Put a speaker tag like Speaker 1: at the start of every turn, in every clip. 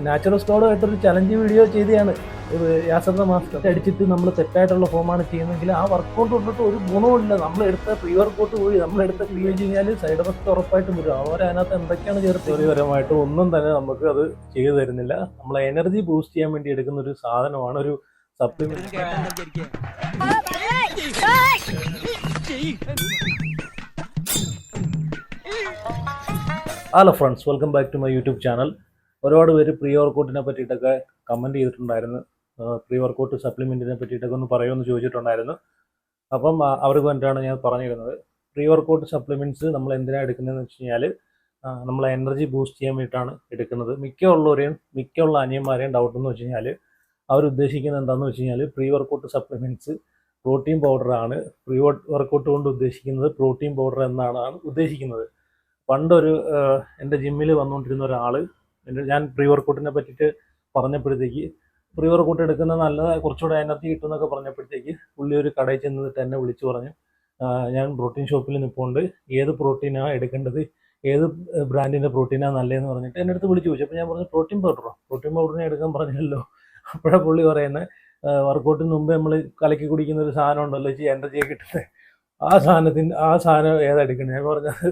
Speaker 1: Natural സ്ക്വാഡുമായിട്ടൊരു challenge video ചെയ്തതാണ്. യാസറിന്റെ master അടിച്ചിട്ട് നമ്മൾ തെറ്റായിട്ടുള്ള ഫോമാണ് ചെയ്യുന്നതെങ്കിൽ ആ വർക്കൗട്ട് കൊണ്ടിട്ട് ഒരു ഗുണവുമില്ല. നമ്മളെടുത്ത പ്രീ വർക്കൗട്ട് പോയി നമ്മളെടുത്ത പ്രീ വെച്ച് കഴിഞ്ഞാൽ സൈഡ് എഫക്ട് ഉറപ്പായിട്ടും വരും. അവരതിനകത്ത് എന്തൊക്കെയാണ് ചേർത്ത് പരമായിട്ട് ഒന്നും തന്നെ നമുക്ക് അത് ചെയ്തു തരുന്നില്ല. നമ്മളെ എനർജി ബൂസ്റ്റ് ചെയ്യാൻ വേണ്ടി എടുക്കുന്ന ഒരു സാധനമാണ്, ഒരു supplement. Hello friends, welcome back to my YouTube channel. ഒരുപാട് പേര് പ്രീ വർക്കൗട്ടിനെ പറ്റിയിട്ടൊക്കെ കമൻറ്റ് ചെയ്തിട്ടുണ്ടായിരുന്നു. പ്രീ വർക്കൗട്ട് സപ്ലിമെൻറ്റിനെ പറ്റിയിട്ടൊക്കെ ഒന്ന് പറയുമെന്ന് ചോദിച്ചിട്ടുണ്ടായിരുന്നു. അപ്പം അവർക്ക് വേണ്ടിയിട്ടാണ് ഞാൻ പറഞ്ഞിരുന്നത്. പ്രീ വർക്കൗട്ട് സപ്ലിമെൻറ്റ്സ് നമ്മൾ എന്തിനാണ് എടുക്കുന്നതെന്ന് വെച്ച് കഴിഞ്ഞാൽ നമ്മളെ എനർജി ബൂസ്റ്റ് ചെയ്യാൻ വേണ്ടിയിട്ടാണ് എടുക്കുന്നത്. മിക്കുള്ള അനിയന്മാരെയും ഡൗട്ട് എന്ന് വെച്ച് കഴിഞ്ഞാൽ അവരുദ്ദേശിക്കുന്നത് എന്താണെന്ന് വെച്ച് കഴിഞ്ഞാൽ പ്രീ വർക്കൗട്ട് സപ്ലിമെൻറ്റ്സ് പ്രോട്ടീൻ പൗഡറാണ്. പ്രീ വർക്കൗട്ട് കൊണ്ട് ഉദ്ദേശിക്കുന്നത് പ്രോട്ടീൻ പൗഡർ എന്നാണ് ഉദ്ദേശിക്കുന്നത്. പണ്ടൊരു എൻ്റെ ജിമ്മിൽ വന്നുകൊണ്ടിരുന്ന ഒരാൾ ഞാൻ പ്രീ വർക്കൗട്ടിനെ പറ്റിയിട്ട് പറഞ്ഞപ്പോഴത്തേക്ക് പ്രീ വർക്കൗട്ട് എടുക്കുന്ന നല്ല കുറച്ചുകൂടെ എനർജി കിട്ടുമെന്നൊക്കെ പറഞ്ഞപ്പോഴത്തേക്ക് പുള്ളി ഒരു കടയിൽ ചെന്നിട്ട് എന്നെ വിളിച്ചു പറഞ്ഞു, ഞാൻ പ്രോട്ടീൻ ഷോപ്പിൽ നിൽപ്പുണ്ട്, ഏത് പ്രോട്ടീനാണ് എടുക്കേണ്ടത്, ഏത് ബ്രാൻഡിൻ്റെ പ്രോട്ടീനാണ് നല്ലതെന്ന് പറഞ്ഞിട്ട് എൻ്റെ അടുത്ത് വിളിച്ചു ചോദിച്ചു. അപ്പോൾ ഞാൻ പറഞ്ഞു പ്രോട്ടീൻ പൗഡറിനെ എടുക്കാൻ പറഞ്ഞല്ലോ. അപ്പോഴാണ് പുള്ളി പറയുന്നത്, വർക്കൗട്ടിന് മുമ്പ് നമ്മൾ കലക്കി കുടിക്കുന്ന ഒരു സാധനം ഉണ്ടല്ലോ എനർജിയൊക്കെ കിട്ടുന്നത്, ആ സാധനം ഏതാ എടുക്കുന്നത്? ഞാൻ പറഞ്ഞത്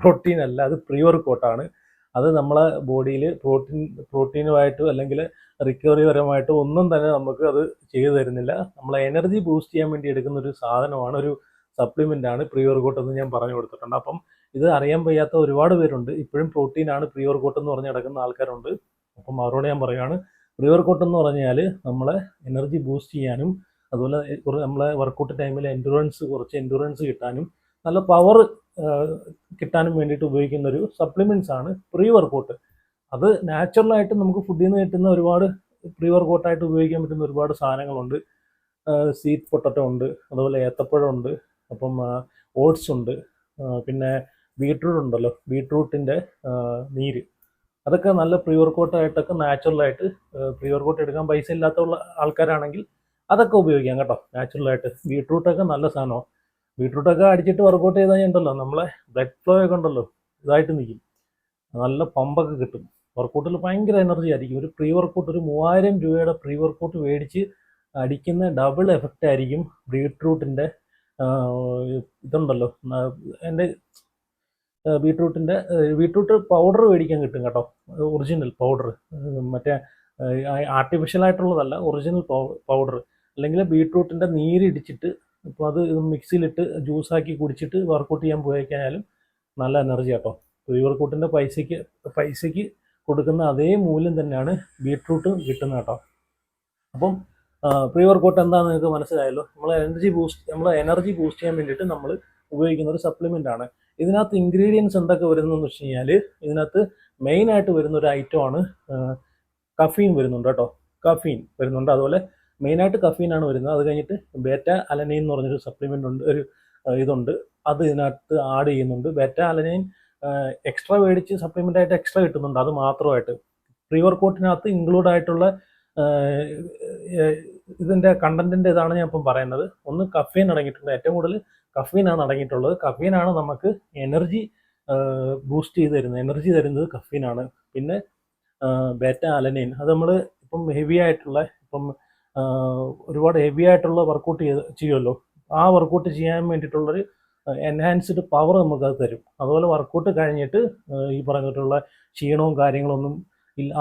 Speaker 1: പ്രോട്ടീൻ അല്ല, അത് പ്രീ വർക്കൗട്ടാണ്. അത് നമ്മളെ ബോഡിയിൽ പ്രോട്ടീനുമായിട്ടോ അല്ലെങ്കിൽ റിക്കവറി പരമായിട്ടോ ഒന്നും തന്നെ നമുക്ക് അത് ചെയ്തു തരുന്നില്ല. നമ്മളെ എനർജി ബൂസ്റ്റ് ചെയ്യാൻ വേണ്ടി എടുക്കുന്ന ഒരു സാധനമാണ്, ഒരു സപ്ലിമെൻ്റാണ് പ്രീ വർക്കൗട്ട് എന്ന് ഞാൻ പറഞ്ഞു കൊടുത്തിട്ടുണ്ട്. അപ്പം ഇത് അറിയാൻ വയ്യാത്ത ഒരുപാട് പേരുണ്ട്. ഇപ്പോഴും പ്രോട്ടീനാണ് പ്രീ വർക്കൗട്ട് എന്ന് പറഞ്ഞ് നടക്കുന്ന ആൾക്കാരുണ്ട്. അപ്പം അവരോട് ഞാൻ പറയുകയാണ്, പ്രീ വർക്കൗട്ട് എന്ന് പറഞ്ഞാൽ നമ്മളെ എനർജി ബൂസ്റ്റ് ചെയ്യാനും അതുപോലെ നമ്മളെ വർക്കൗട്ട് ടൈമിൽ കുറച്ച് എൻഡുറൻസ് കിട്ടാനും നല്ല പവർ കിട്ടാനും വേണ്ടിയിട്ട് ഉപയോഗിക്കുന്ന ഒരു സപ്ലിമെൻറ്റ്സ് ആണ് പ്രീ വർക്കൗട്ട്. അത് നാച്ചുറലായിട്ട് നമുക്ക് ഫുഡിൽ നിന്ന് കിട്ടുന്ന ഒരുപാട് പ്രീ വർക്കൗട്ടായിട്ട് ഉപയോഗിക്കാൻ പറ്റുന്ന ഒരുപാട് സാധനങ്ങളുണ്ട്. സ്വീറ്റ് പൊട്ടറ്റോ ഉണ്ട്, അതുപോലെ ഏത്തപ്പഴം ഉണ്ട്, അപ്പം ഓട്സ് ഉണ്ട്, പിന്നെ ബീട്രൂട്ട് ഉണ്ടല്ലോ, ബീട്രൂട്ടിൻ്റെ നീര്, അതൊക്കെ നല്ല പ്രീ വർക്കൗട്ടായിട്ടൊക്കെ നാച്ചുറലായിട്ട് പ്രീ വർക്കൗട്ട് എടുക്കാൻ പൈസ ഇല്ലാത്തുള്ള ആൾക്കാരാണെങ്കിൽ അതൊക്കെ ഉപയോഗിക്കാം കേട്ടോ. നാച്ചുറലായിട്ട് ബീട്രൂട്ടൊക്കെ നല്ല സാധനമാണ്. ബീട്രൂട്ടൊക്കെ അടിച്ചിട്ട് വർക്കൗട്ട് ചെയ്താൽ ഉണ്ടല്ലോ നമ്മളെ ബ്ലഡ് ഫ്ലോ ഒക്കെ ഉണ്ടല്ലോ ഇതായിട്ട് നിൽക്കും, നല്ല പമ്പൊക്കെ കിട്ടും. വർക്കൗട്ടിൽ ഭയങ്കര എനർജി ആയിരിക്കും. ഒരു പ്രീ വർക്കൗട്ട്, ഒരു 3000 രൂപയുടെ പ്രീ വർക്കൗട്ട് മേടിച്ച് അടിക്കുന്ന ഡബിൾ എഫക്റ്റ് ആയിരിക്കും ബീട്രൂട്ടിൻ്റെ ഇതുണ്ടല്ലോ. എൻ്റെ ബീട്രൂട്ട് പൗഡർ മേടിക്കാൻ കിട്ടും കേട്ടോ, ഒറിജിനൽ പൗഡർ, മറ്റേ ആർട്ടിഫിഷ്യലായിട്ടുള്ളതല്ല, ഒറിജിനൽ പൗഡർ. അല്ലെങ്കിൽ ബീട്രൂട്ടിൻ്റെ നീരിടിച്ചിട്ട് ഇപ്പോൾ അത് മിക്സിയിലിട്ട് ജ്യൂസാക്കി കുടിച്ചിട്ട് വർക്കൗട്ട് ചെയ്യാൻ പോയി കഴിഞ്ഞാലും നല്ല എനർജി കേട്ടോ. പ്രീ വർക്കൗട്ടിൻ്റെ പൈസയ്ക്ക് കൊടുക്കുന്ന അതേ മൂല്യം തന്നെയാണ് ബീട്രൂട്ട് കിട്ടുന്നത് കേട്ടോ. അപ്പം പ്രീ വർക്കൗട്ട് എന്താണെന്ന് നിങ്ങൾക്ക് മനസ്സിലായല്ലോ. നമ്മളെ എനർജി ബൂസ്റ്റ് ചെയ്യാൻ വേണ്ടിയിട്ട് നമ്മൾ ഉപയോഗിക്കുന്ന ഒരു സപ്ലിമെൻ്റ് ആണ്. ഇതിനകത്ത് ഇൻഗ്രീഡിയൻസ് എന്തൊക്കെ വരുന്നതെന്ന് വെച്ച് കഴിഞ്ഞാൽ ഇതിനകത്ത് മെയിനായിട്ട് വരുന്ന ഒരു ഐറ്റമാണ് കഫീൻ വരുന്നുണ്ട് കേട്ടോ. കഫീൻ വരുന്നുണ്ട്, അതുപോലെ മെയിനായിട്ട് കഫീനാണ് വരുന്നത്. അത് കഴിഞ്ഞിട്ട് ബേറ്റ അലനൈൻ എന്ന് പറഞ്ഞൊരു സപ്ലിമെൻ്റ് ഉണ്ട്, ഒരു ഇതുണ്ട്, അത് ഇതിനകത്ത് ആഡ് ചെയ്യുന്നുണ്ട്. ബേറ്റ അലനൈൻ എക്സ്ട്രാ മേടിച്ച് സപ്ലിമെൻ്റായിട്ട് എക്സ്ട്രാ കിട്ടുന്നുണ്ട്. അത് മാത്രമായിട്ട് പ്രീ വർക്കൗട്ടിനകത്ത് ഇൻക്ലൂഡ് ആയിട്ടുള്ള ഇതിൻ്റെ കണ്ടൻറ്റിൻ്റെ ഇതാണ് ഞാൻ ഇപ്പം പറയുന്നത്. ഒന്ന് കഫീൻ അടങ്ങിയിട്ടുണ്ട്, ഏറ്റവും കൂടുതൽ കഫീനാണ് അടങ്ങിയിട്ടുള്ളത്. കഫീനാണ് നമുക്ക് എനർജി ബൂസ്റ്റ് ചെയ്ത് തരുന്നത്, എനർജി തരുന്നത് കഫീനാണ്. പിന്നെ ബേറ്റ അലനൈൻ, അത് നമ്മൾ ഇപ്പം ഹെവി ആയിട്ടുള്ള ഒരുപാട് ഹെവി ആയിട്ടുള്ള വർക്കൗട്ട് ചെയ്യുമല്ലോ, ആ വർക്കൗട്ട് ചെയ്യാൻ വേണ്ടിയിട്ടുള്ളൊരു എൻഹാൻസ്ഡ് പവർ നമുക്കത് തരും. അതുപോലെ വർക്കൗട്ട് കഴിഞ്ഞിട്ട് ഈ പറഞ്ഞിട്ടുള്ള ക്ഷീണവും കാര്യങ്ങളൊന്നും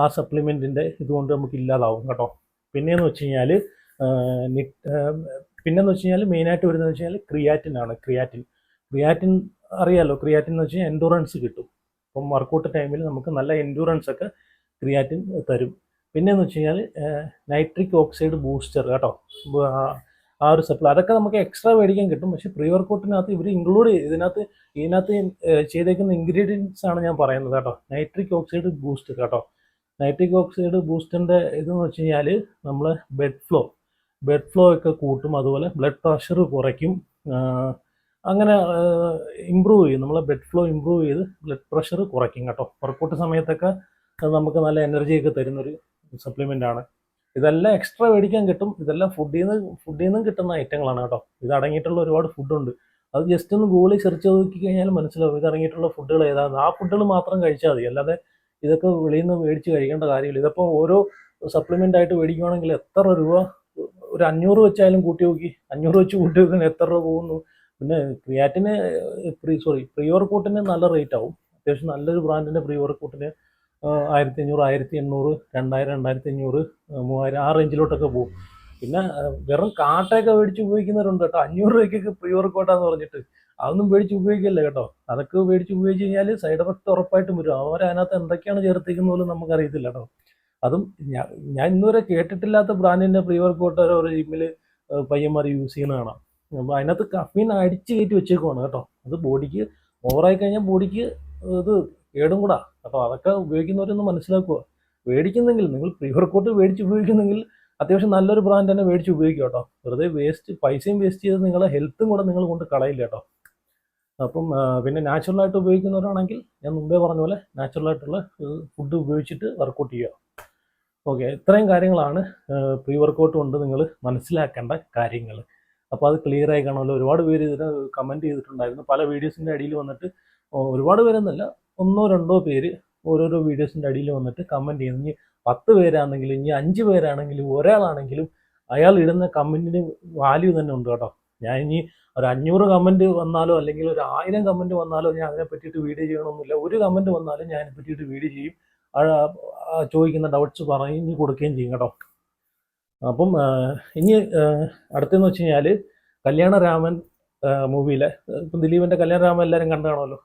Speaker 1: ആ സപ്ലിമെൻറ്റിൻ്റെ ഇതുകൊണ്ട് നമുക്ക് ഇല്ലാതാവും കേട്ടോ. പിന്നെയെന്ന് വെച്ച് കഴിഞ്ഞാൽ മെയിനായിട്ട് വരുന്നതെന്ന് വെച്ച് കഴിഞ്ഞാൽ ക്രിയാറ്റിൻ അറിയാമല്ലോ. ക്രിയാറ്റിൻ എന്ന് വെച്ച് കഴിഞ്ഞാൽ എൻഡുറൻസ് കിട്ടും. അപ്പം വർക്കൗട്ട് ടൈമിൽ നമുക്ക് നല്ല എൻഡുറൻസ് ഒക്കെ ക്രിയാറ്റിൻ തരും. പിന്നെയെന്ന് വെച്ച് കഴിഞ്ഞാൽ നൈട്രിക് ഓക്സൈഡ് ബൂസ്റ്റർ കേട്ടോ, ആ ഒരു അതൊക്കെ നമുക്ക് എക്സ്ട്രാ മേടിക്കാൻ കിട്ടും. പക്ഷേ പ്രീ വർക്കൗട്ടിനകത്ത് ഇവർ ഇൻക്ലൂഡ് ഇതിനകത്ത് ചെയ്തേക്കുന്ന ഇൻഗ്രീഡിയൻസ് ആണ് ഞാൻ പറയുന്നത് കേട്ടോ. നൈട്രിക് ഓക്സൈഡ് ബൂസ്റ്റർ കേട്ടോ. നൈട്രിക് ഓക്സൈഡ് ബൂസ്റ്ററിൻ്റെ ഇതെന്ന് വെച്ച് കഴിഞ്ഞാൽ നമ്മൾ ബ്ലഡ് ഫ്ലോ ഒക്കെ കൂട്ടും, അതുപോലെ ബ്ലഡ് പ്രഷർ കുറയ്ക്കും, അങ്ങനെ ഇമ്പ്രൂവ് ചെയ്യും. നമ്മളെ ബ്ലഡ് ഫ്ലോ ഇമ്പ്രൂവ് ചെയ്ത് ബ്ലഡ് പ്രഷർ കുറയ്ക്കും കേട്ടോ. വർക്കൗട്ട് സമയത്തൊക്കെ നമുക്ക് നല്ല എനർജിയൊക്കെ തരുന്നൊരു സപ്ലിമെൻ്റ് ആണ്. ഇതെല്ലാം എക്സ്ട്രാ മേടിക്കാൻ കിട്ടും. ഇതെല്ലാം ഫുഡിൽ നിന്നും കിട്ടുന്ന ഐറ്റങ്ങളാണ് കേട്ടോ. ഇത് അടങ്ങിയിട്ടുള്ള ഒരുപാട് ഫുഡുണ്ട്. അത് ജസ്റ്റ് ഒന്ന് ഗൂഗിളിൽ സെർച്ച് നോക്കി കഴിഞ്ഞാൽ മനസ്സിലാവും ഇത് അടങ്ങിയിട്ടുള്ള ഫുഡുകൾ ഏതാണ്. ആ ഫുഡുകൾ മാത്രം കഴിച്ചാൽ മതി, അല്ലാതെ ഇതൊക്കെ വെളിയിൽ നിന്ന് മേടിച്ച് കഴിക്കേണ്ട കാര്യമില്ല. ഇതിപ്പോൾ ഓരോ സപ്ലിമെൻ്റ് ആയിട്ട് മേടിക്കുകയാണെങ്കിൽ എത്ര രൂപ, ഒരു 500 വെച്ചായാലും കൂട്ടി നോക്കി, 500 വെച്ച് കൂട്ടി നോക്കാൻ എത്ര രൂപ പോകുന്നു. പിന്നെ ക്രിയാറ്റിന് പ്രീ വർക്കൗട്ടിന് നല്ല റേറ്റ് ആവും. അത്യാവശ്യം നല്ലൊരു ബ്രാൻഡിൻ്റെ പ്രീ വർക്കൗട്ടിന് 1500, 1800, 2000, 2500, 3000 ആ റേഞ്ചിലോട്ടൊക്കെ പോകും. പിന്നെ വെറും കാട്ടയൊക്കെ മേടിച്ച് ഉപയോഗിക്കുന്നവരുണ്ട് കേട്ടോ. 500 രൂപയ്ക്കൊക്കെ പ്രീ വർക്കൗട്ടാന്ന് പറഞ്ഞിട്ട് അതൊന്നും മേടിച്ച് ഉപയോഗിക്കില്ല കേട്ടോ. അതൊക്കെ മേടിച്ച് ഉപയോഗിച്ച് കഴിഞ്ഞാൽ സൈഡ് എഫക്റ്റ് ഉറപ്പായിട്ടും വരും. അതിനകത്ത് എന്തൊക്കെയാണ് ചേർത്തിക്കുന്നത് പോലും നമുക്കറിയത്തില്ല കേട്ടോ. അതും ഞാൻ ഇന്നുവരെ കേട്ടിട്ടില്ലാത്ത ബ്രാൻഡിൻ്റെ പ്രീ വർക്കൗട്ട് ഒരു ജിമ്മിൽ പയ്യന്മാർ യൂസ് ചെയ്യുന്ന കാണാം. അപ്പോൾ അതിനകത്ത് കഫീൻ അടിച്ച് കയറ്റി വെച്ചേക്കുവാണ് കേട്ടോ. അത് ബോഡിക്ക് ഓവറായി കഴിഞ്ഞാൽ ബോഡിക്ക് ഇത് കേടും കൂടാ. അപ്പോൾ അതൊക്കെ ഉപയോഗിക്കുന്നവരൊന്ന് മനസ്സിലാക്കുക. മേടിക്കുന്നെങ്കിൽ നിങ്ങൾ പ്രീ വർക്കൗട്ട് മേടിച്ച് ഉപയോഗിക്കുന്നെങ്കിൽ അത്യാവശ്യം നല്ലൊരു ബ്രാൻഡ് തന്നെ മേടിച്ച് ഉപയോഗിക്കുക കേട്ടോ. വെറുതെ പൈസയും വേസ്റ്റ് ചെയ്ത് നിങ്ങളെ ഹെൽത്തും കൂടെ നിങ്ങൾ കൊണ്ട് കളയില്ല കേട്ടോ. അപ്പം പിന്നെ നാച്ചുറലായിട്ട് ഉപയോഗിക്കുന്നവരാണെങ്കിൽ ഞാൻ മുമ്പേ പറഞ്ഞ പോലെ നാച്ചുറലായിട്ടുള്ള ഫുഡ് ഉപയോഗിച്ചിട്ട് വർക്കൗട്ട് ചെയ്യുക. ഓക്കെ, ഇത്രയും കാര്യങ്ങളാണ് പ്രീ വർക്കൗട്ട് കൊണ്ട് നിങ്ങൾ മനസ്സിലാക്കേണ്ട കാര്യങ്ങൾ. അപ്പോൾ അത് ക്ലിയർ ആയി കാണുമല്ലോ. ഒരുപാട് പേര് ഇതിന് കമൻറ്റ് ചെയ്തിട്ടുണ്ടായിരുന്നു. പല വീഡിയോസിൻ്റെ അടിയിൽ വന്നിട്ട് ഒരുപാട് പേരൊന്നുമല്ല, 1-2 പേര് ഓരോരോ വീഡിയോസിൻ്റെ അടിയിൽ വന്നിട്ട് കമൻറ്റ് ചെയ്യുന്നു. ഇനി 10 പേരാണെങ്കിലും ഇനി 5 പേരാണെങ്കിലും ഒരാളാണെങ്കിലും അയാൾ ഇടുന്ന കമൻറ്റിന് വാല്യൂ തന്നെ ഉണ്ട് കേട്ടോ. ഞാൻ ഇനി ഒരു 500 കമൻറ്റ് വന്നാലോ അല്ലെങ്കിൽ ഒരു 1000 കമൻറ്റ് വന്നാലോ ഞാൻ അതിനെ പറ്റിയിട്ട് വീഡിയോ ചെയ്യണമെന്നില്ല. ഒരു കമൻറ്റ് വന്നാലും ഞാൻ അതിനെ പറ്റിയിട്ട് വീഡിയോ ചെയ്യും. ചോദിക്കുന്ന ഡൗട്ട്സ് പറഞ്ഞു കൊടുക്കുകയും ചെയ്യും കേട്ടോ. അപ്പം ഇനി അടുത്തെന്ന് വെച്ച് കഴിഞ്ഞാൽ കല്യാണരാമൻ മൂവിയിലെ ഇപ്പം ദിലീപിൻ്റെ കല്യാണരാമൻ എല്ലാവരും കണ്ടു കാണുമല്ലോ.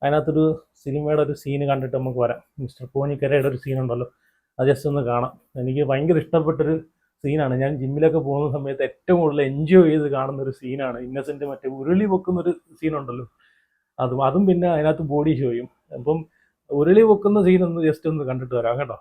Speaker 1: അതിനകത്തൊരു സിനിമയുടെ ഒരു സീന് കണ്ടിട്ട് നമുക്ക് വരാം. മിസ്റ്റർ പോഞ്ഞിക്കരയുടെ ഒരു സീനുണ്ടല്ലോ, അത് ജസ്റ്റ് ഒന്ന് കാണാം. എനിക്ക് ഭയങ്കര ഇഷ്ടപ്പെട്ടൊരു സീനാണ്. ഞാൻ ജിമ്മിലൊക്കെ പോകുന്ന സമയത്ത് ഏറ്റവും കൂടുതൽ എൻജോയ് ചെയ്ത് കാണുന്ന ഒരു സീനാണ്. ഇന്നസെൻ്റ് മറ്റേ ഉരുളി വെക്കുന്നൊരു സീനുണ്ടല്ലോ, അതും പിന്നെ അതിനകത്ത് ബോഡി ഷോയും. അപ്പം ഉരുളി വെക്കുന്ന സീനൊന്ന് ജസ്റ്റ് ഒന്ന് കണ്ടിട്ട് വരാം കേട്ടോ.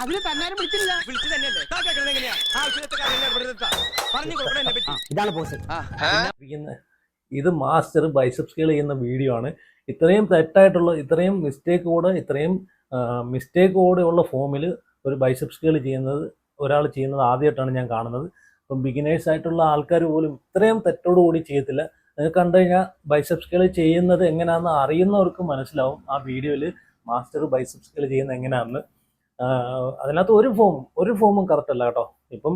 Speaker 2: അതിന് തന്നാരും വിളിച്ചില്ല. ഇതാണ് ബോസ്.
Speaker 1: ഇത് മാസ്റ്റർ ബൈസെപ്സ് കേൾ ചെയ്യുന്ന വീഡിയോ ആണ്. ഇത്രയും തെറ്റായിട്ടുള്ള, ഇത്രയും മിസ്റ്റേക്കോടെ ഉള്ള ഫോമിൽ ഒരു ബൈസെപ്സ് കേൾ ഒരാൾ ചെയ്യുന്നത് ആദ്യമായിട്ടാണ് ഞാൻ കാണുന്നത്. അപ്പം ബിഗിനേഴ്സ് ആയിട്ടുള്ള ആൾക്കാർ പോലും ഇത്രയും തെറ്റോടുകൂടി ചെയ്യത്തില്ല. നിങ്ങൾക്ക് കണ്ടു കഴിഞ്ഞാൽ ബൈസെപ്സ് കേൾ ചെയ്യുന്നത് എങ്ങനെയാണെന്ന് അറിയുന്നവർക്ക് മനസ്സിലാവും. ആ വീഡിയോയിൽ മാസ്റ്റർ ബൈസെപ്സ് കേൾ ചെയ്യുന്നത് എങ്ങനെയാണെന്ന്. അതിനകത്ത് ഒരു ഫോമും കറക്റ്റ് അല്ല കേട്ടോ. ഇപ്പം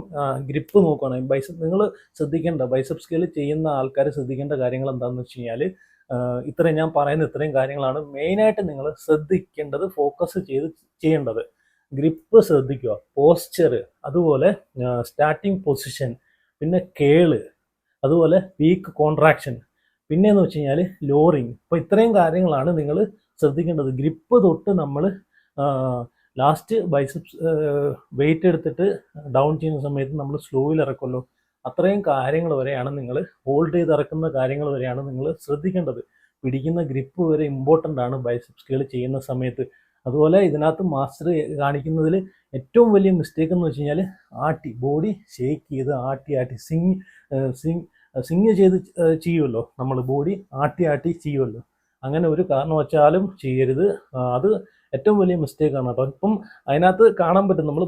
Speaker 1: ഗ്രിപ്പ് നോക്കുകയാണെങ്കിൽ നിങ്ങൾ ശ്രദ്ധിക്കേണ്ട, ബൈസെപ്സ് കേൾ ചെയ്യുന്ന ആൾക്കാർ ശ്രദ്ധിക്കേണ്ട കാര്യങ്ങൾ എന്താണെന്ന് വെച്ച് കഴിഞ്ഞാൽ ഞാൻ പറയുന്ന ഇത്രയും കാര്യങ്ങളാണ് മെയിനായിട്ട് നിങ്ങൾ ശ്രദ്ധിക്കേണ്ടത്, ഫോക്കസ് ചെയ്യേണ്ടത്. ഗ്രിപ്പ് ശ്രദ്ധിക്കുക, പോസ്ചർ, അതുപോലെ സ്റ്റാർട്ടിങ് പൊസിഷൻ, പിന്നെ കേള്, അതുപോലെ പീക്ക് കോൺട്രാക്ഷൻ, പിന്നെയെന്ന് വെച്ച് കഴിഞ്ഞാൽ ലോറിങ്. അപ്പോൾ ഇത്രയും കാര്യങ്ങളാണ് നിങ്ങൾ ശ്രദ്ധിക്കേണ്ടത്. ഗ്രിപ്പ് തൊട്ട് നമ്മൾ ലാസ്റ്റ് ബൈസെപ്സ് വെയിറ്റ് എടുത്തിട്ട് ഡൗൺ ചെയ്യുന്ന സമയത്ത് നമ്മൾ സ്ലോയിൽ ഇറക്കുമല്ലോ, അത്രയും കാര്യങ്ങൾ വരെയാണ് നിങ്ങൾ ഹോൾഡ് ചെയ്ത് ഇറക്കുന്ന കാര്യങ്ങൾ വരെയാണ് നിങ്ങൾ ശ്രദ്ധിക്കേണ്ടത്. പിടിക്കുന്ന ഗ്രിപ്പ് വരെ ഇമ്പോർട്ടൻ്റ് ആണ് ബൈസെപ്സ് കേൾ ചെയ്യുന്ന സമയത്ത്. അതുപോലെ ഇതിനകത്ത് മാസ്റ്റർ കാണിക്കുന്നതിൽ ഏറ്റവും വലിയ മിസ്റ്റേക്ക് എന്ന് വെച്ച് കഴിഞ്ഞാൽ ബോഡി ഷേക്ക് ചെയ്ത് ആട്ടി സിങ് ചെയ്ത് ചെയ്യുമല്ലോ, നമ്മൾ ബോഡി ആട്ടി ചെയ്യുമല്ലോ. അങ്ങനെ ഒരു കാരണവശാലും ചെയ്യരുത്. അത് ഏറ്റവും വലിയ മിസ്റ്റേക്കാണ് കേട്ടോ. ഇപ്പം അതിനകത്ത് കാണാൻ പറ്റും, നമ്മൾ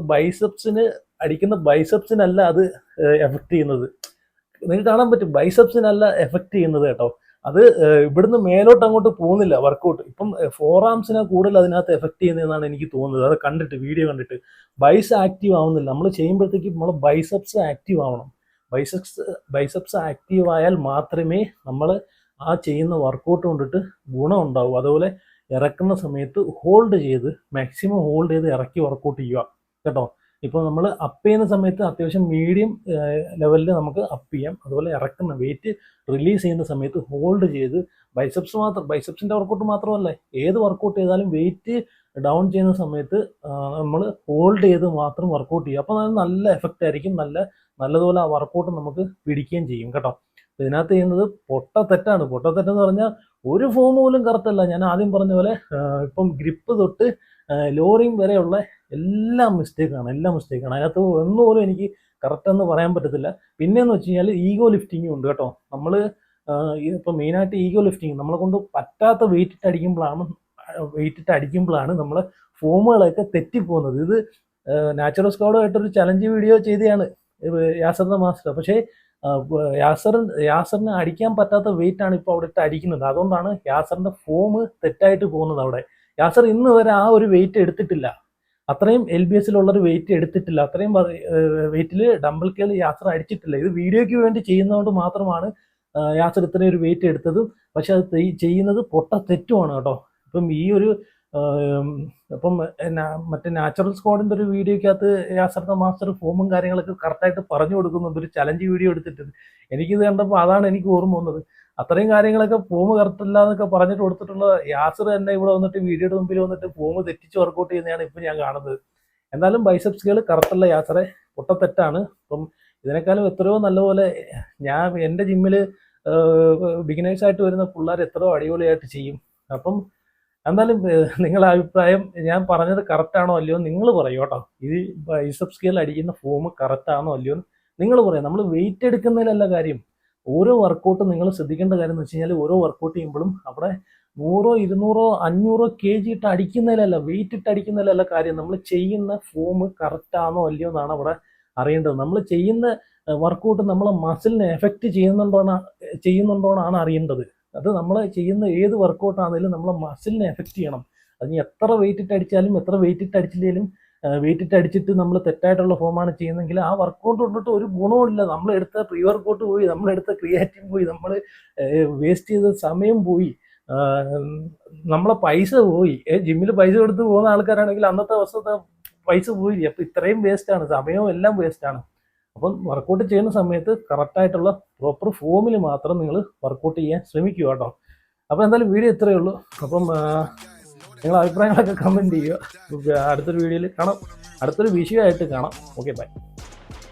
Speaker 1: അടിക്കുന്ന ബൈസെപ്സിനല്ല അത് എഫക്റ്റ് ചെയ്യുന്നത്. നിങ്ങൾക്ക് കാണാൻ പറ്റും, ബൈസെപ്സിനല്ല എഫക്റ്റ് ചെയ്യുന്നത് കേട്ടോ. അത് ഇവിടുന്ന് മേലോട്ട് അങ്ങോട്ട് പോകുന്നില്ല വർക്കൗട്ട്. ഇപ്പം ഫോർ ആംസിനെ കൂടുതൽ അതിനകത്ത് എഫക്റ്റ് ചെയ്യുന്നതെന്നാണ് എനിക്ക് തോന്നുന്നത്. അത് വീഡിയോ കണ്ടിട്ട് ബൈസ് ആക്റ്റീവ് ആവുന്നില്ല. നമ്മൾ ചെയ്യുമ്പോഴത്തേക്ക് നമ്മൾ ബൈസെപ്സ് ആക്റ്റീവ് ആവണം. ബൈസെപ്സ് ആക്റ്റീവ് ആയാൽ മാത്രമേ നമ്മൾ ആ ചെയ്യുന്ന വർക്കൗട്ട് കൊണ്ടിട്ട് ഗുണം ഉണ്ടാവൂ. അതുപോലെ ഇറക്കുന്ന സമയത്ത് മാക്സിമം ഹോൾഡ് ചെയ്ത് ഇറക്കി വർക്കൗട്ട് ചെയ്യുക കേട്ടോ. ഇപ്പോൾ നമ്മൾ അപ്പ് ചെയ്യുന്ന സമയത്ത് അത്യാവശ്യം മീഡിയം ലെവലിൽ നമുക്ക് അപ്പ് ചെയ്യാം. അതുപോലെ ഇറക്കുന്ന വെയിറ്റ് റിലീസ് ചെയ്യുന്ന സമയത്ത് ഹോൾഡ് ചെയ്ത് ബൈസെപ്സിൻ്റെ വർക്കൗട്ട് മാത്രമല്ല, ഏത് വർക്കൗട്ട് ചെയ്താലും വെയിറ്റ് ഡൗൺ ചെയ്യുന്ന സമയത്ത് നമ്മൾ ഹോൾഡ് ചെയ്ത് മാത്രം വർക്കൗട്ട് ചെയ്യുക. അപ്പോൾ അത് നല്ല എഫക്റ്റ് ആയിരിക്കും. നല്ലതുപോലെ ആ വർക്കൗട്ട് നമുക്ക് പിടിക്കുകയും ചെയ്യും കേട്ടോ. ഇതിനകത്ത് ചെയ്യുന്നത് പൊട്ടത്തെറ്റാണ്. പൊട്ടത്തെറ്റെന്ന് പറഞ്ഞാൽ ഒരു ഫോം പോലും കറക്റ്റ് അല്ല. ഞാൻ ആദ്യം പറഞ്ഞ പോലെ ഇപ്പം ഗ്രിപ്പ് തൊട്ട് ലോറിങ് വരെയുള്ള എല്ലാം മിസ്റ്റേക്കാണ്. അതിനകത്ത് ഒന്നുപോലും എനിക്ക് കറക്റ്റ് എന്ന് പറയാൻ പറ്റത്തില്ല. പിന്നെയെന്ന് വെച്ച് കഴിഞ്ഞാൽ ഈഗോ ലിഫ്റ്റിംഗും ഉണ്ട് കേട്ടോ. നമ്മൾ ഇപ്പോൾ മെയിനായിട്ട് ഈഗോ ലിഫ്റ്റിംഗ് നമ്മളെ കൊണ്ട് പറ്റാത്ത വെയിറ്റ് ഇട്ട് അടിക്കുമ്പോഴാണ് നമ്മളെ ഫോമുകളൊക്കെ തെറ്റിപ്പോകുന്നത്. ഇത് നാച്ചുറൽ സ്ക്വാഡുമായിട്ടൊരു ചലഞ്ച് വീഡിയോ ചെയ്തതാണ് യാസറിന്റെ മാസ്റ്റർ. പക്ഷേ യാസറിന് അടിക്കാൻ പറ്റാത്ത വെയിറ്റ് ആണ് ഇപ്പോൾ അവിടെ ഇട്ട് അടിക്കുന്നത്. അതുകൊണ്ടാണ് യാസറിന്റെ ഫോം തെറ്റായിട്ട് പോകുന്നത്. അവിടെ യാസർ ഇന്ന് വരെ ആ ഒരു വെയിറ്റ് എടുത്തിട്ടില്ല, അത്രയും LBSലുള്ളൊരു വെയിറ്റ് എടുത്തിട്ടില്ല, അത്രയും വെയിറ്റിൽ ഡംബിൾ കേൾ യാസർ അടിച്ചിട്ടില്ല. ഇത് വീഡിയോയ്ക്ക് വേണ്ടി ചെയ്യുന്നതുകൊണ്ട് മാത്രമാണ് യാസർ ഇത്രയും ഒരു വെയിറ്റ് എടുത്തതും. പക്ഷെ അത് ചെയ്യുന്നത് പൊട്ട തെറ്റുമാണ് കേട്ടോ. ഇപ്പം ഈ ഒരു ഇപ്പം മറ്റേ നാച്ചുറൽ സ്ക്വാഡിന്റെ ഒരു വീഡിയോക്കകത്ത് യാസറിന്റെ മാസ്റ്റർ ഫോമും കാര്യങ്ങളൊക്കെ കറക്റ്റായിട്ട് പറഞ്ഞു കൊടുക്കുന്നുണ്ട്, ഒരു ചലഞ്ച് വീഡിയോ എടുത്തിട്ട്. എനിക്കിത് കണ്ടപ്പോൾ അതാണ് എനിക്ക് ഓർമ്മ വന്നത്. അത്രയും കാര്യങ്ങളൊക്കെ ഫോം കറക്റ്റ് അല്ല എന്നൊക്കെ പറഞ്ഞിട്ട് കൊടുത്തിട്ടുള്ള യാസർ തന്നെ ഇവിടെ വന്നിട്ട് വീഡിയോയുടെ മുമ്പിൽ വന്നിട്ട് ഫോം തെറ്റിച്ച് വർക്കൗട്ട് ചെയ്യുന്നതാണ് ഇപ്പം ഞാൻ കാണുന്നത്. എന്നാലും ബൈസെപ്സുകൾ കറക്റ്റല്ല യാസറെ, പൊട്ടത്തെറ്റാണ്. അപ്പം ഇതിനേക്കാളും എത്രയോ നല്ലപോലെ എൻ്റെ ജിമ്മിൽ ബിഗിനേഴ്സായിട്ട് വരുന്ന പിള്ളേർ എത്രയോ അടിപൊളിയായിട്ട് ചെയ്യും. അപ്പം എന്നാലും നിങ്ങളുടെ അഭിപ്രായം ഞാൻ പറഞ്ഞത് കറക്റ്റാണോ അല്ലയോ നിങ്ങൾ പറയൂ കേട്ടോ. ഇത് ബൈസെപ്സ് സ്കെയിൽ അടിക്കുന്ന ഫോം കറക്റ്റാണോ അല്ലയോ നിങ്ങൾ പറയാം. നമ്മൾ വെയിറ്റ് എടുക്കുന്നതിലല്ല കാര്യം. ഓരോ വർക്കൗട്ടും നിങ്ങൾ ശ്രദ്ധിക്കേണ്ട കാര്യം എന്ന് വെച്ച് കഴിഞ്ഞാൽ ഓരോ വർക്കൗട്ട് ചെയ്യുമ്പോഴും അവിടെ 100, 200, 500 kg ഇട്ട് അടിക്കുന്നതിലല്ല, വെയിറ്റ് ഇട്ട് അടിക്കുന്നതിലല്ല കാര്യം. നമ്മൾ ചെയ്യുന്ന ഫോം കറക്റ്റാണോ അല്ലയോ എന്നാണ് അവിടെ അറിയേണ്ടത്. നമ്മൾ ചെയ്യുന്ന വർക്കൗട്ട് നമ്മളെ മസിലിനെ എഫക്റ്റ് ചെയ്യുന്നുണ്ടോന്നാണ് അറിയേണ്ടത്. അത് നമ്മൾ ചെയ്യുന്ന ഏത് വർക്കൗട്ടാണെങ്കിലും നമ്മളെ മസിലിനെ എഫക്റ്റ് ചെയ്യണം. അതിന് എത്ര വെയിറ്റ് ഇട്ട് അടിച്ചാലും എത്ര വെയിറ്റ് ഇട്ട് അടിച്ചില്ലെങ്കിലും വെയിറ്റ് ഇട്ട് അടിച്ചിട്ട് നമ്മൾ തെറ്റായിട്ടുള്ള ഫോമാണ് ചെയ്യുന്നതെങ്കിൽ ആ വർക്കൗട്ട് കൊണ്ടിട്ട് ഒരു ഗുണവുമില്ല. നമ്മളെടുത്ത പ്രീ വർക്കൗട്ട് പോയി, നമ്മളെടുത്ത ക്രിയാറ്റിൻ പോയി, നമ്മൾ വേസ്റ്റ് ചെയ്ത സമയം പോയി, നമ്മളെ പൈസ പോയി. ജിമ്മിൽ പൈസ കൊടുത്ത് പോകുന്ന ആൾക്കാരാണെങ്കിൽ അന്നത്തെ ദിവസത്തെ പൈസ പോയി. അപ്പം ഇത്രയും വേസ്റ്റാണ്, സമയവും എല്ലാം വേസ്റ്റാണ്. അപ്പം വർക്കൗട്ട് ചെയ്യുന്ന സമയത്ത് കറക്റ്റായിട്ടുള്ള പ്രോപ്പർ ഫോമിൽ മാത്രം നിങ്ങൾ വർക്കൗട്ട് ചെയ്യാൻ ശ്രമിക്കുക കേട്ടോ. അപ്പോൾ എന്തായാലും വീഡിയോ ഇത്രയേ ഉള്ളൂ. അപ്പം നിങ്ങളുടെ അഭിപ്രായങ്ങളൊക്കെ കമൻറ്റ് ചെയ്യുക. അടുത്തൊരു വീഡിയോയിൽ കാണാം, അടുത്തൊരു വിഷയമായിട്ട് കാണാം. Okay, by.